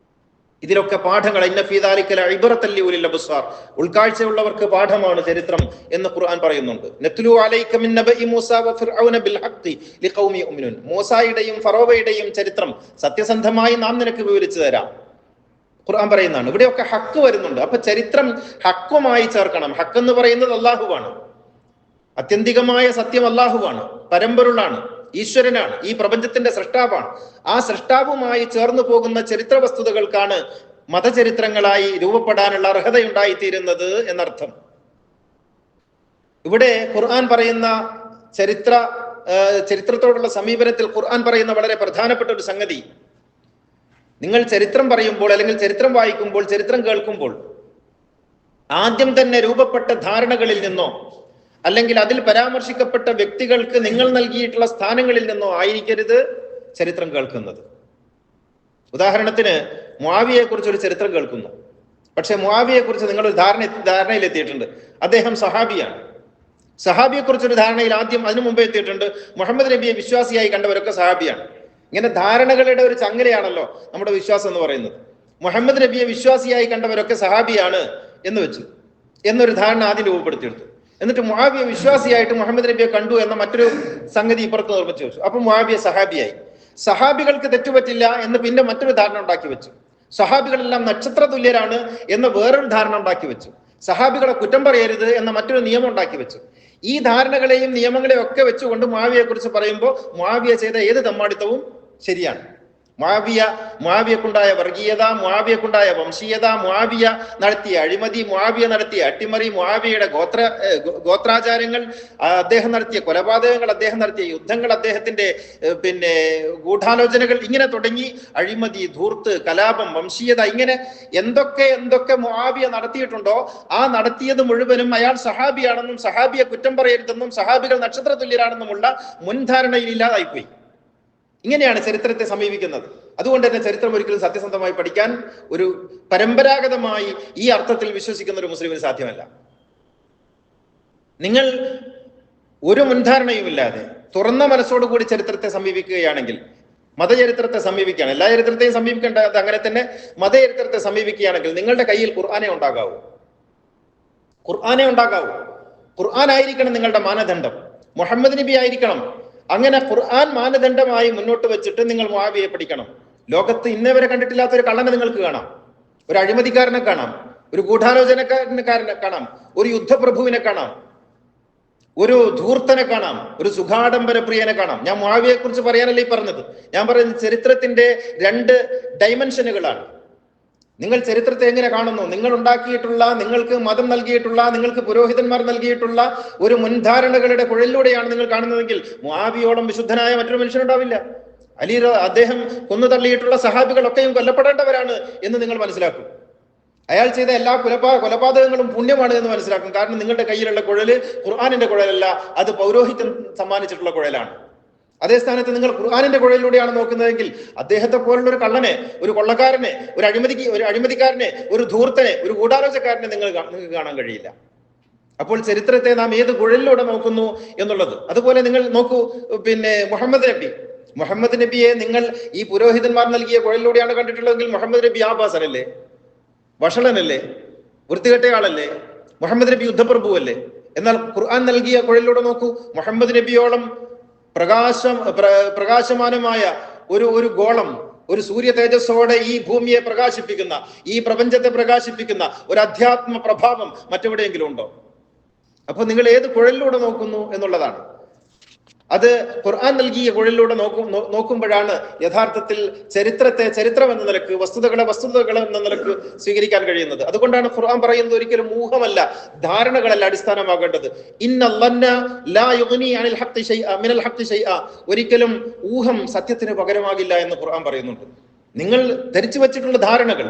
ഇതിലൊക്കെ പാഠങ്ങൾ, ഇന്ന ഫീ ദാലിക ലഇബ്റത്തൻ ലിഉലിൽ അബ്സാർ, ഉൾക്കാഴ്ചയുള്ളവർക്ക് പാഠമാണ് ചരിത്രം എന്ന് ഖുർആൻ പറയുന്നുണ്ട്. നത്ലു അലൈക മിൻ നബഇ മൂസ വ ഫിർഔന ബിൽ ഹഖ് ലിഖൗമി യുഅ്മിനൂൻ. മൂസായുടെയും ഫറോവയുടെയും ചരിത്രം സത്യസന്ധമായി നാം നിനക്ക് വിവരിച്ചു തരാം ഖുർആൻ പറയുന്നതാണ്. ഇവിടെയൊക്കെ ഹക്ക് വരുന്നുണ്ട്. അപ്പൊ ചരിത്രം ഹക്കുമായി ചേർക്കണം. ഹക്ക് എന്ന് പറയുന്നത് അല്ലാഹുവാണ്, അത്യന്തികമായ സത്യം അല്ലാഹുവാണ്, പരമ്പൊരുളാണ്, ഈശ്വരനാണ്, ഈ പ്രപഞ്ചത്തിന്റെ സൃഷ്ടാവാണ്. ആ സൃഷ്ടാവുമായി ചേർന്നു പോകുന്ന ചരിത്ര വസ്തുതകൾക്കാണ് മതചരിത്രങ്ങളായി രൂപപ്പെടാനുള്ള അർഹതയുണ്ടായിത്തീരുന്നത് എന്നർത്ഥം. ഇവിടെ ഖുർആൻ പറയുന്ന ചരിത്രത്തോടുള്ള സമീപനത്തിൽ ഖുർആൻ പറയുന്ന വളരെ പ്രധാനപ്പെട്ട ഒരു സംഗതി, നിങ്ങൾ ചരിത്രം പറയുമ്പോൾ അല്ലെങ്കിൽ ചരിത്രം വായിക്കുമ്പോൾ, ചരിത്രം കേൾക്കുമ്പോൾ ആദ്യം തന്നെ രൂപപ്പെട്ട ധാരണകളിൽ നിന്നോ അല്ലെങ്കിൽ അതിൽ പരാമർശിക്കപ്പെട്ട വ്യക്തികൾക്ക് നിങ്ങൾ നൽകിയിട്ടുള്ള സ്ഥാനങ്ങളിൽ നിന്നോ ആയിരിക്കരുത് ചരിത്രം കേൾക്കുന്നത്. ഉദാഹരണത്തിന് മുആവിയയെ കുറിച്ച് ഒരു ചരിത്രം കേൾക്കുന്നു, പക്ഷെ മുആവിയയെ കുറിച്ച് നിങ്ങളൊരു ധാരണയിലെത്തിയിട്ടുണ്ട്, അദ്ദേഹം സഹാബിയാണ്. സഹാബിയെ കുറിച്ചൊരു ധാരണയിൽ ആദ്യം അതിനു മുമ്പേ എത്തിയിട്ടുണ്ട്, മുഹമ്മദ് നബിയെ വിശ്വാസിയായി കണ്ടവരൊക്കെ സഹാബിയാണ്. ഇങ്ങനെ ധാരണകളുടെ ഒരു ചങ്ങലയാണല്ലോ നമ്മുടെ വിശ്വാസം എന്ന് പറയുന്നത്. മുഹമ്മദ് നബിയെ വിശ്വാസിയായി കണ്ടവരൊക്കെ സഹാബിയാണ് എന്ന് വെച്ചു എന്നൊരു ധാരണ ആദ്യം രൂപപ്പെടുത്തിയെടുത്തു. എന്നിട്ട് മുആവിയ വിശ്വാസിയായിട്ട് മുഹമ്മദ് നബിയെ കണ്ടു എന്ന മറ്റൊരു സംഗതി ഇപ്പുറത്ത് നിർമ്മിച്ചു വെച്ചു. അപ്പൊ മുആവിയ സഹാബിയായി. സഹാബികൾക്ക് തെറ്റുപറ്റില്ല എന്ന് പിന്നെ മറ്റൊരു ധാരണ ഉണ്ടാക്കി വെച്ചു. സഹാബികളെല്ലാം നക്ഷത്ര തുല്യരാണ് എന്ന വേറൊരു ധാരണ ഉണ്ടാക്കി വെച്ചു. സഹാബികളെ കുറ്റം പറയരുത് എന്ന മറ്റൊരു നിയമം ഉണ്ടാക്കി വെച്ചു. ഈ ധാരണകളെയും നിയമങ്ങളെയും ഒക്കെ വെച്ചുകൊണ്ട് മുആവിയയെ കുറിച്ച് പറയുമ്പോൾ മുആവിയ ചെയ്ത ഏത് തെമ്മാടിത്തവും ശരിയാണ്. മുആവിയക്കുണ്ടായ വർഗീയത, മുആവിയക്കുണ്ടായ വംശീയത, മുആവിയ നടത്തിയ അഴിമതി, മുആവിയ നടത്തിയ അട്ടിമറി, മുആവിയയുടെ ഗോത്രാചാരങ്ങൾ, അദ്ദേഹം നടത്തിയ കൊലപാതകങ്ങൾ, അദ്ദേഹം നടത്തിയ യുദ്ധങ്ങൾ, അദ്ദേഹത്തിന്റെ ഗൂഢാലോചനകൾ, ഇങ്ങനെ തുടങ്ങി അഴിമതി, ധൂർത്ത്, കലാപം, വംശീയത, ഇങ്ങനെ എന്തൊക്കെ മുആവിയ നടത്തിയിട്ടുണ്ടോ ആ നടത്തിയത് മുഴുവനും അയാൾ സഹാബിയാണെന്നും സഹാബിയെ കുറ്റം പറയരുതെന്നും സഹാബികൾ നക്ഷത്ര തുല്യരാണെന്നുമുള്ള മുൻധാരണയിൽ ഇല്ലാതായിപ്പോയി. ഇങ്ങനെയാണ് ചരിത്രത്തെ സമീപിക്കുന്നത്. അതുകൊണ്ട് തന്നെ ചരിത്രം ഒരിക്കലും സത്യസന്ധമായി പഠിക്കാൻ ഒരു പരമ്പരാഗതമായി ഈ അർത്ഥത്തിൽ വിശ്വസിക്കുന്ന ഒരു മുസ്ലിമിന് സാധ്യമല്ല. നിങ്ങൾ ഒരു മുൻധാരണയുമില്ലാതെ തുറന്ന മനസ്സോടുകൂടി ചരിത്രത്തെ സമീപിക്കുകയാണെങ്കിൽ, മതചരിത്രത്തെ സമീപിക്കുകയാണ്, എല്ലാ ചരിത്രത്തെയും സമീപിക്കേണ്ടത് അങ്ങനെ തന്നെ മതചരിത്രത്തെ സമീപിക്കുകയാണെങ്കിൽ നിങ്ങളുടെ കയ്യിൽ ഖുർആനെ ഉണ്ടാകാവൂ. ഖുർആൻ ആയിരിക്കണം നിങ്ങളുടെ മാനദണ്ഡം, മുഹമ്മദ് നബി ആയിരിക്കണം. അങ്ങനെ ഖുർആൻ മാനദണ്ഡമായി മുന്നോട്ട് വെച്ചിട്ട് നിങ്ങൾ മുആവിയയെ പഠിക്കണം. ലോകത്ത് ഇന്നേവരെ കണ്ടിട്ടില്ലാത്ത ഒരു കള്ളനെ നിങ്ങൾക്ക് കാണാം, ഒരു അഴിമതിക്കാരനെ കാണാം, ഒരു ഗൂഢാലോചനക്കാരനെ കാണാം, ഒരു യുദ്ധപ്രഭുവിനെ കാണാം, ഒരു ധൂർത്തനെ കാണാം, ഒരു സുഖാഡംബര പ്രിയനെ കാണാം. ഞാൻ മുആവിയയെ കുറിച്ച് പറയാനല്ലേ ഈ പറഞ്ഞത്. ഞാൻ പറയുന്നത് ചരിത്രത്തിന്റെ 2 ഡൈമെൻഷനുകളാണ്. നിങ്ങൾ ചരിത്രത്തെ എങ്ങനെ കാണുന്നു? നിങ്ങൾ ഉണ്ടാക്കിയിട്ടുള്ള, നിങ്ങൾക്ക് മതം നൽകിയിട്ടുള്ള, നിങ്ങൾക്ക് പുരോഹിതന്മാർ നൽകിയിട്ടുള്ള ഒരു മുൻധാരണകളുടെ കുഴലിലൂടെയാണ് നിങ്ങൾ കാണുന്നതെങ്കിൽ മുആവിയോളം വിശുദ്ധനായ മറ്റൊരു മനുഷ്യനുണ്ടാവില്ല. അലി അദ്ദേഹം കൊന്നു തള്ളിയിട്ടുള്ള സഹാബികളൊക്കെയും കൊല്ലപ്പെടേണ്ടവരാണ് എന്ന് നിങ്ങൾ മനസ്സിലാക്കും. അയാൾ ചെയ്ത എല്ലാ കൊലപാതകങ്ങളും പുണ്യമാണ് എന്ന് മനസ്സിലാക്കും. കാരണം നിങ്ങളുടെ കയ്യിലുള്ള കുഴല് ഖുർആനിന്റെ കുഴലല്ല, അത് പൗരോഹിത്യം സമ്മാനിച്ചിട്ടുള്ള കുഴലാണ്. അതേ സ്ഥാനത്ത് നിങ്ങൾ ഖുർആനിന്റെ കുഴലിലൂടെയാണ് നോക്കുന്നതെങ്കിൽ അദ്ദേഹത്തെ പോലുള്ള ഒരു കള്ളനെ, ഒരു കൊള്ളക്കാരനെ, ഒരു അഴിമതിക്കാരനെ, ഒരു ധൂർത്തനെ, ഒരു ഗൂഢാലോചനക്കാരനെ നിങ്ങൾക്ക് കാണാൻ കഴിയില്ല. അപ്പോൾ ചരിത്രത്തെ നാം ഏത് കുഴലിലൂടെ നോക്കുന്നു എന്നുള്ളത്. അതുപോലെ നിങ്ങൾ നോക്കൂ, മുഹമ്മദ് നബിയെ നിങ്ങൾ ഈ പുരോഹിതന്മാർ നൽകിയ കുഴലിലൂടെയാണ് കണ്ടിട്ടുള്ളതെങ്കിൽ മുഹമ്മദ് നബി ആഭാസനല്ലേ, വഷളനല്ലേ, വൃത്തികെട്ടയാളല്ലേ? മുഹമ്മദ് നബി യുദ്ധപ്രഭുവല്ലേ? എന്നാൽ ഖുർആൻ നൽകിയ കുഴലിലൂടെ നോക്കൂ, മുഹമ്മദ് നബിയോളം പ്രകാശമാനമായ ഒരു ഗോളം, ഒരു സൂര്യ തേജസ്സോടെ ഈ ഭൂമിയെ പ്രകാശിപ്പിക്കുന്ന, ഈ പ്രപഞ്ചത്തെ പ്രകാശിപ്പിക്കുന്ന ഒരു അധ്യാത്മ പ്രഭാവം മറ്റെവിടെയെങ്കിലും ഉണ്ടോ? അപ്പൊ നിങ്ങൾ ഏത് കുഴലിലൂടെ നോക്കുന്നു എന്നുള്ളതാണ്. അത് ഖുർആൻ നൽകിയ കുഴലിലൂടെ നോക്കുമ്പോഴാണ് യഥാർത്ഥത്തിൽ ചരിത്രത്തെ ചരിത്രം എന്ന നിലക്ക്, വസ്തുതകൾ എന്ന നിലക്ക് സ്വീകരിക്കാൻ കഴിയുന്നത്. അതുകൊണ്ടാണ് ഖുർആൻ പറയുന്നത് ഒരിക്കലും ഊഹമല്ല, ധാരണകളല്ല അടിസ്ഥാനമാകേണ്ടത്. ഒരിക്കലും ഊഹം സത്യത്തിന് പകരമാകില്ല എന്ന് ഖുർആൻ പറയുന്നുണ്ട്. നിങ്ങൾ ധരിച്ചു വച്ചിട്ടുള്ള ധാരണകൾ,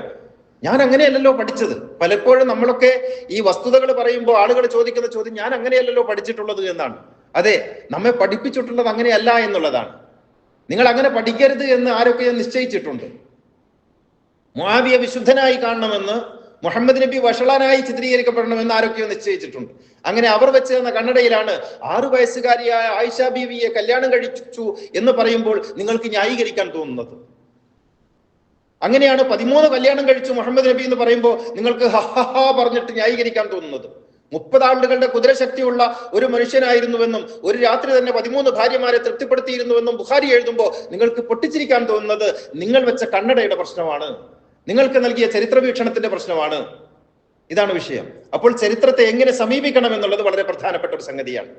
ഞാൻ അങ്ങനെയല്ലല്ലോ പഠിച്ചത്. പലപ്പോഴും നമ്മളൊക്കെ ഈ വസ്തുതകൾ പറയുമ്പോൾ ആളുകൾ ചോദിക്കുന്ന ചോദ്യം, ഞാൻ അങ്ങനെയല്ലല്ലോ പഠിച്ചിട്ടുള്ളത് എന്നാണ്. അതെ, നമ്മെ പഠിപ്പിച്ചിട്ടുള്ളത് അങ്ങനെയല്ല എന്നുള്ളതാണ്. നിങ്ങൾ അങ്ങനെ പഠിക്കരുത് എന്ന് ആരൊക്കെ നിശ്ചയിച്ചിട്ടുണ്ട്. മുആവിയ വിശുദ്ധനായി കാണണമെന്ന്, മുഹമ്മദ് നബി വഷളനായി ചിത്രീകരിക്കപ്പെടണമെന്ന് ആരൊക്കെയോ നിശ്ചയിച്ചിട്ടുണ്ട്. അങ്ങനെ അവർ വെച്ച് തന്ന കണ്ണടയിലാണ് 6 വയസ്സുകാരിയായ ആയിഷ ബീവിയെ കല്യാണം കഴിച്ചു എന്ന് പറയുമ്പോൾ നിങ്ങൾക്ക് ന്യായീകരിക്കാൻ തോന്നുന്നത്. അങ്ങനെയാണ് 13 കല്യാണം കഴിച്ചു മുഹമ്മദ് നബി എന്ന് പറയുമ്പോൾ നിങ്ങൾക്ക് ഹഹ പറഞ്ഞിട്ട് ന്യായീകരിക്കാൻ തോന്നുന്നത്. 30 ആണ്ടുകളുടെ കുതിരശക്തിയുള്ള ഒരു മനുഷ്യനായിരുന്നുവെന്നും ഒരു രാത്രി തന്നെ 13 ഭാര്യമാരെ തൃപ്തിപ്പെടുത്തിയിരുന്നുവെന്നും ബുഖാരി എഴുതുമ്പോൾ നിങ്ങൾക്ക് പൊട്ടിച്ചിരിക്കാൻ തോന്നുന്നത് നിങ്ങൾ വെച്ച കണ്ണടയുടെ പ്രശ്നമാണ്, നിങ്ങൾക്ക് നൽകിയ ചരിത്ര വീക്ഷണത്തിന്റെ പ്രശ്നമാണ്. ഇതാണ് വിഷയം. അപ്പോൾ ചരിത്രത്തെ എങ്ങനെ സമീപിക്കണം എന്നുള്ളത് വളരെ പ്രധാനപ്പെട്ട ഒരു സംഗതിയാണ്.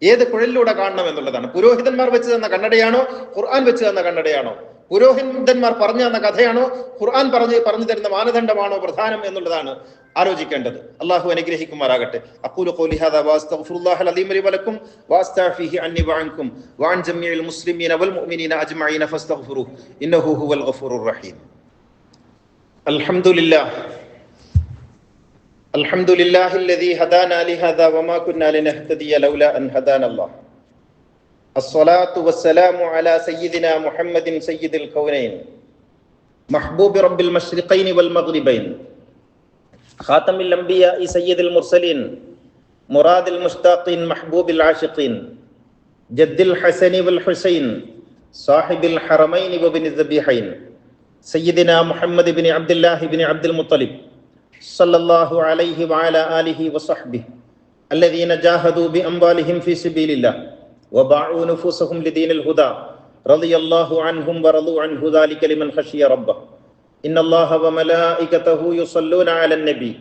ഏത് കുഴലിലൂടെ കാണണം എന്നുള്ളതാണ്. പുരോഹിതന്മാർ വെച്ച് തന്ന കണ്ണടയാണോ, ഖുർആൻ വെച്ച് തന്ന കണ്ണടയാണോ? പുരോഹിതന്മാർ പറഞ്ഞു തന്ന കഥയാണോ, ഖുർആൻ പറഞ്ഞു തരുന്ന മാനദണ്ഡമാണോ പ്രധാനം എന്നുള്ളതാണ് ആലോചിക്കേണ്ടത്. അല്ലാഹു അനുഗ്രഹിക്കുമാറാകട്ടെ. അഖൂലു ഖൗലി ഹാദാ വഅസ്തഗ്ഫിറുല്ലാഹൽ അലീം ലി വലക്കും വഅസ്തഗ്ഫിഹി അന്നി വഅൻകും വഅൻ ജമീഇൽ മുസ്ലിമീന വൽ മുഅ്മിനീന അജ്മഈന ഫസ്തഗ്ഫിറുഹു ഇന്നഹു ഹുവൽ ഗഫൂറുർ റഹീം. അൽഹംദുലില്ലാഹില്ലദീ ഹദാനാ ലിഹാദാ വമാ കുന്നാ ലിനഹ്തദിയ ലൗലാ അൻ ഹദാനല്ലാഹ്. الصلاة والسلام على سيدنا محمد سيد الكونين محبوب رب المشرقين والمغربين خاتم الأنبياء سيد المرسلين مراد المشتاقين محبوب العاشقين جد الحسن والحسين صاحب الحرمين وابن الذبيحين سيدنا محمد بن عبد الله بن عبد المطلب صلى الله عليه وعلى آله وصحبه الذين جاهدوا بأموالهم في سبيل الله وباعوا نفوسهم لدين الهدى رضي الله عنهم ورضوا عنه ذلك لمن خشي ربه إن الله وملائكته يصلون على النبي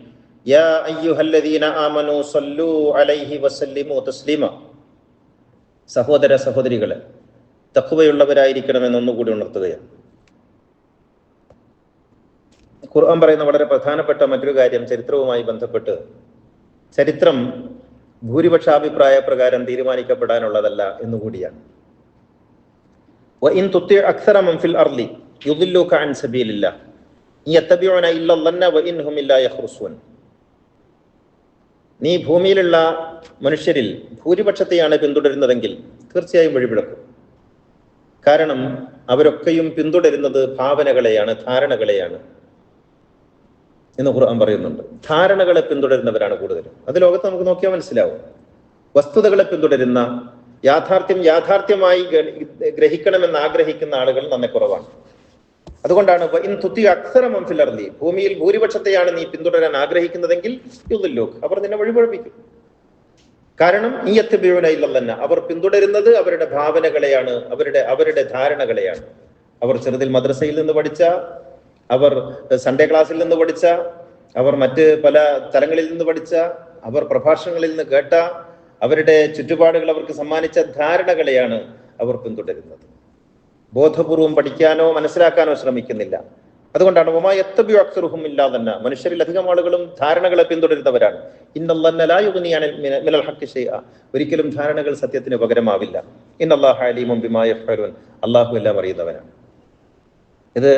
يا أيها الذين آمنوا صلوا عليه وسلموا تسليما. സഹോദര സഹോദരികളെ, തഖ്വയുള്ളവരായിരിക്കണമെന്ന് ഒന്നുകൂടി ഉണർത്തുകയാണ്. ഖുർആൻ പറയുന്ന വളരെ പ്രധാനപ്പെട്ട മറ്റൊരു കാര്യം ചരിത്രവുമായി ബന്ധപ്പെട്ട്, ചരിത്രം ഭൂരിപക്ഷ അഭിപ്രായ പ്രകാരം തീരുമാനിക്കപ്പെടാനുള്ളതല്ല എന്നുകൂടിയാണ്. വഇൻ തുതി അക്സറ മൻ ഫിൽ അർളി യുദില്ലുക അൻ സബീലില്ലാഹ് യത്തബിഉന ഇല്ല ളന്ന വഇൻഹും ഇല്ലാ യഖ്റുസൂൻ. നീ ഭൂമിയിലുള്ള മനുഷ്യരിൽ ഭൂരിപക്ഷത്തെയാണ് പിന്തുടരുന്നതെങ്കിൽ തീർച്ചയായും വഴിപിഴക്കും. കാരണം അവരൊക്കെയും പിന്തുടരുന്നത് ഭാവനകളെയാണ്, ധാരണകളെയാണ് എന്ന് ഖുർആൻ പറയുന്നുണ്ട്. ധാരണകളെ പിന്തുടരുന്നവരാണ് കൂടുതലും. അത് ലോകത്ത് നമുക്ക് നോക്കിയാൽ മനസ്സിലാവും. വസ്തുതകളെ പിന്തുടരുന്ന, യാഥാർത്ഥ്യമായി ഗ്രഹിക്കണമെന്ന് ആഗ്രഹിക്കുന്ന ആളുകൾ നന്നെ കുറവാണ്. അതുകൊണ്ടാണ് ഭൂമിയിൽ ഭൂരിപക്ഷത്തെയാണ് നീ പിന്തുടരാൻ ആഗ്രഹിക്കുന്നതെങ്കിൽ യുദ്ധില്ലോക്ക്, അവർ നിന്നെ വഴിപഴപ്പിക്കും. കാരണം ഈ യത്തബിഊന അവർ പിന്തുടരുന്നത് അവരുടെ ഭാവനകളെയാണ്, അവരുടെ ധാരണകളെയാണ്. അവർ ചെറുതിൽ മദ്രസയിൽ നിന്ന് പഠിച്ച, അവർ സൺഡേ ക്ലാസ്സിൽ നിന്ന് പഠിച്ച, അവർ മറ്റ് പല തലങ്ങളിൽ നിന്ന് പഠിച്ച, അവർ പ്രഭാഷണങ്ങളിൽ നിന്ന് കേട്ട, അവരുടെ ചുറ്റുപാടുകൾ അവർക്ക് സമ്മാനിച്ച ധാരണകളെയാണ് അവർ പിന്തുടരുന്നത്. ബോധപൂർവം പഠിക്കാനോ മനസ്സിലാക്കാനോ ശ്രമിക്കുന്നില്ല. അതുകൊണ്ടാണ് മനുഷ്യരിൽ അധികം ആളുകളും ധാരണകളെ പിന്തുടരുന്നവരാണ്. ഒരിക്കലും ധാരണകൾ സത്യത്തിന് പകരമാവില്ല. അല്ലാഹു എല്ലാം അറിയുന്നവനാണ്. ഇത്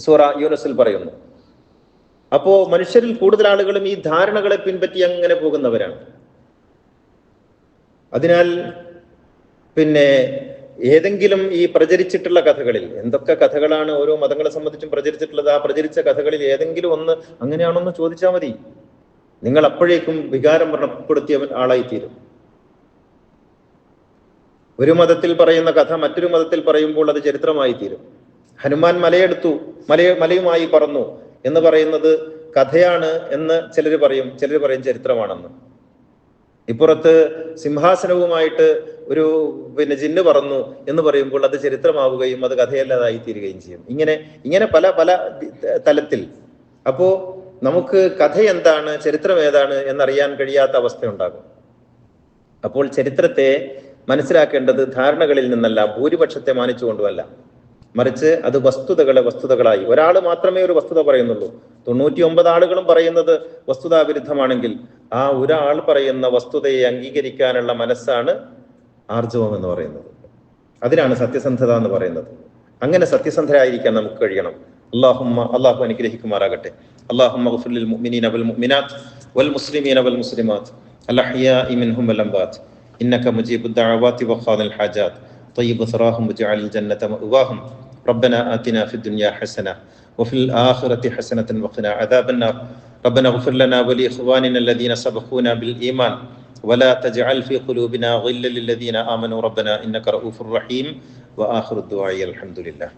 സൂറ യൂനുസിൽ പറയുന്നു. അപ്പോ മനുഷ്യരിൽ കൂടുതൽ ആളുകളും ഈ ധാരണകളെ പിൻപറ്റി അങ്ങനെ പോകുന്നവരാണ്. അതിനാൽ ഏതെങ്കിലും ഈ പ്രചരിച്ചിട്ടുള്ള കഥകളിൽ, എന്തൊക്കെ കഥകളാണ് ഓരോ മതങ്ങളെ സംബന്ധിച്ചും പ്രചരിച്ചിട്ടുള്ളത്, ആ പ്രചരിച്ച കഥകളിൽ ഏതെങ്കിലും ഒന്ന് അങ്ങനെയാണോന്ന് ചോദിച്ചാൽ മതി, നിങ്ങൾ അപ്പോഴേക്കും വികാരം വ്രണപ്പെടുത്തിയ ആളായിത്തീരും. ഒരു മതത്തിൽ പറയുന്ന കഥ മറ്റൊരു മതത്തിൽ പറയുമ്പോൾ അത് ചരിത്രമായി തീരും. ഹനുമാൻ മലയുമായി പറന്നു എന്ന് പറയുന്നത് കഥയാണ് എന്ന് ചിലർ പറയും ചരിത്രമാണെന്ന്. ഇപ്പുറത്ത് സിംഹാസനവുമായിട്ട് ഒരു ജിന്ന് പറന്നു എന്ന് പറയുമ്പോൾ അത് ചരിത്രമാവുകയും അത് കഥയല്ലാതായി തീരുകയും ചെയ്യും. ഇങ്ങനെ പല പല തലത്തിൽ. അപ്പോ നമുക്ക് കഥ എന്താണ്, ചരിത്രം ഏതാണ് എന്നറിയാൻ കഴിയാത്ത അവസ്ഥ ഉണ്ടാകും. അപ്പോൾ ചരിത്രത്തെ മനസ്സിലാക്കേണ്ടത് ധാരണകളിൽ നിന്നല്ല, ഭൂരിപക്ഷത്തെ മാനിച്ചുകൊണ്ടുമല്ല, മറിച്ച് അത് വസ്തുതകളായി. ഒരാൾ മാത്രമേ ഒരു വസ്തുത പറയുന്നുള്ളൂ. 99 ആളുകളും പറയുന്നത് വസ്തുതാവിരുദ്ധമാണെങ്കിൽ ആ ഒരാൾ പറയുന്ന വസ്തുതയെ അംഗീകരിക്കാനുള്ള മനസ്സാണ് ആർജവം എന്ന് പറയുന്നത്. അതിനാണ് സത്യസന്ധത എന്ന് പറയുന്നത്. അങ്ങനെ സത്യസന്ധരായിരിക്കാൻ നമുക്ക് കഴിയണം. അല്ലാഹു അനുഗ്രഹിക്കുമാറാകട്ടെ. അല്ലാഹുമ്മ ഗ്ഫിർ ലിൽ മുഅ്മിനീന വൽ മുഅ്മിനാത്ത് വൽ മുസ്ലിമീന വൽ മുസ്ലിമാത്ത് അൽ അഹ്യാഇ മിൻഹും വൽ അംവാത്ത് ഇന്നക മുജീബുദ് ദഅവാതി വഖാദിൽ ഹാജാത്ത് طيب ثراهم وجعل الجنة مأواهم ربنا آتنا في الدنيا حسنة وفي الآخرة حسنة وقنا عذاب النار ربنا اغفر لنا ولإخواننا الذين سبقونا بالإيمان ولا تجعل في قلوبنا غلا للذين آمنوا ربنا إنك رؤوف رحيم وآخر الدعاء الحمد لله.